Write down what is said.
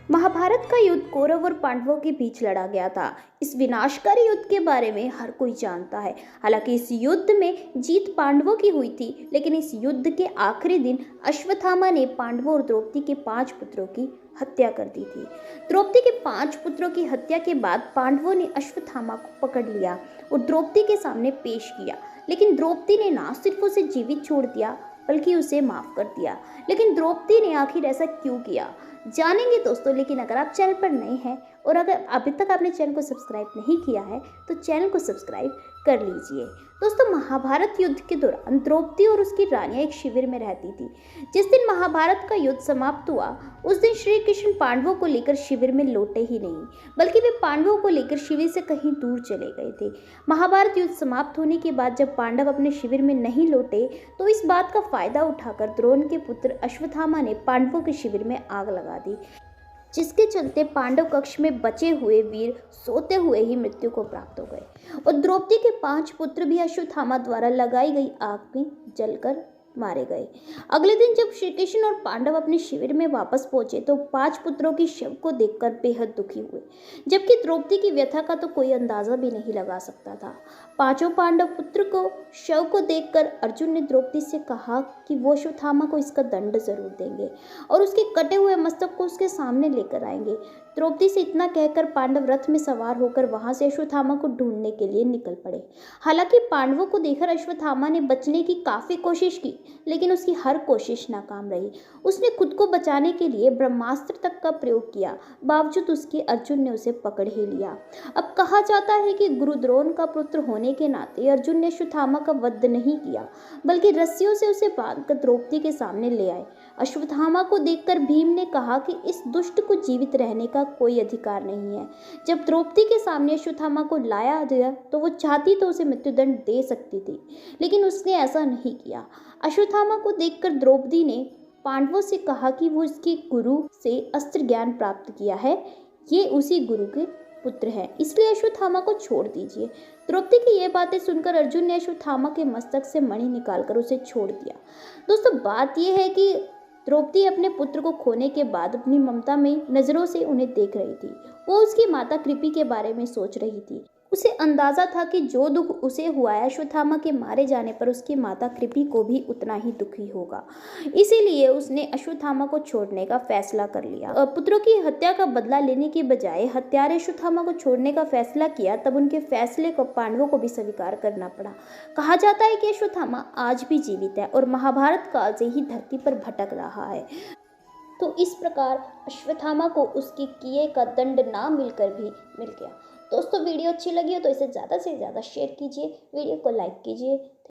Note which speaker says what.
Speaker 1: महाभारत का युद्ध कौरव और पांडवों के बीच लड़ा गया था। इस विनाशकारी युद्ध के बारे में हर कोई जानता है। हालांकि इस युद्ध में जीत पांडवों की हुई थी, लेकिन इस युद्ध के आखिरी दिन अश्वत्थामा ने पांडवों और द्रौपदी के 5 पुत्रों की हत्या कर दी थी। द्रौपदी के 5 पुत्रों की हत्या के बाद पांडवों ने अश्वत्थामा को पकड़ लिया और द्रौपदी के सामने पेश किया, लेकिन द्रौपदी ने ना सिर्फ उसे जीवित छोड़ दिया बल्कि उसे माफ कर दिया। लेकिन द्रौपदी ने आखिर ऐसा क्यों किया, जानेंगे दोस्तों। लेकिन अगर आप चैनल पर नए हैं और अगर अभी तक आपने चैनल को सब्सक्राइब नहीं किया है तो चैनल को सब्सक्राइब कर लीजिए। दोस्तों, महाभारत युद्ध के दौरान द्रौपदी और उसकी रानियां एक शिविर में रहती थी। जिस दिन महाभारत का युद्ध समाप्त हुआ उस दिन श्री कृष्ण पांडवों को लेकर शिविर में लौटे ही नहीं, बल्कि वे पांडवों को लेकर शिविर से कहीं दूर चले गए थे। महाभारत युद्ध समाप्त होने के बाद जब पांडव अपने शिविर में नहीं लौटे तो इस बात का फायदा उठाकर द्रोण के पुत्र अश्वत्थामा ने पांडवों के शिविर में आग लगा दी, जिसके चलते पांडव कक्ष में बचे हुए वीर सोते हुए ही मृत्यु को प्राप्त हो गए और द्रौपदी के 5 पुत्र भी अश्वत्थामा द्वारा लगाई गई आग में जलकर मारे गए। अगले दिन जब श्री कृष्ण और पांडव अपने शिविर में वापस पहुंचे तो 5 पुत्रों की शव को देखकर बेहद दुखी हुए, जबकि द्रौपदी की व्यथा का तो कोई अंदाजा भी नहीं लगा सकता था। 5 पांडव पुत्र को शव को देखकर अर्जुन ने द्रौपदी से कहा कि वो अश्वत्थामा को इसका दंड जरूर देंगे और उसके कटे हुए मस्तक को उसके सामने लेकर आएंगे। द्रौपदी से इतना कहकर पांडव रथ में सवार होकर वहां से अश्वत्थामा को ढूंढने के लिए निकल पड़े। हालांकि पांडवों को देखकर अश्वत्थामा ने बचने की काफी कोशिश की, लेकिन उसकी हर कोशिश नाकाम रही। उसने खुद को बचाने के लिए ब्रह्मास्त्र तक का प्रयोग किया, बावजूद उसके अर्जुन ने उसे पकड़ ही लिया। अब कहा जाता है कि गुरु द्रोण का पुत्र होने के नाते अर्जुन ने अश्वत्थामा का वध नहीं किया, बल्कि रस्सियों से उसे बांधकर द्रौपदी के सामने ले आए। अश्वत्थामा को देखकर भीम ने कहा कि इस दुष्ट को जीवित रहने का कोई अधिकार नहीं है। जब द्रौपदी के सामने अश्वत्थामा को लाया गया तो वो चाहती तो उसे मृत्युदंड दे सकती थी, लेकिन उसने ऐसा नहीं किया। अश्वत्थामा को देखकर द्रौपदी ने पांडवों से कहा कि वो इसके गुरु से अस्त्र ज्ञान प्राप्त किया है, ये उसी गुरु के पुत्र है, इसलिए अश्वत्थामा को छोड़ दीजिए। द्रौपदी की ये बातें सुनकर अर्जुन ने अश्वत्थामा के मस्तक से मणि निकालकर उसे छोड़ दिया। दोस्तों, बात यह है कि द्रौपदी अपने पुत्र को खोने के बाद अपनी ममता में नजरों से उन्हें देख रही थी। वो उसकी माता कृपि के बारे में सोच रही थी। उसे अंदाजा था कि जो दुख उसे हुआ है अश्वत्थामा के मारे जाने पर उसकी माता कृपि को भी उतना ही दुखी होगा, इसीलिए उसने अश्वत्थामा को छोड़ने का फैसला कर लिया। पुत्रों की हत्या का बदला लेने के बजाय हत्यारे अश्वत्थामा को छोड़ने का फैसला किया। तब उनके फैसले को पांडवों को भी स्वीकार करना पड़ा। कहा जाता है कि अश्वत्थामा आज भी जीवित है और महाभारत काल से ही धरती पर भटक रहा है। तो इस प्रकार अश्वत्थामा को उसके किए का दंड ना मिलकर भी मिल गया। दोस्तों, वीडियो अच्छी लगी हो तो इसे ज़्यादा से ज़्यादा शेयर कीजिए, वीडियो को लाइक कीजिए।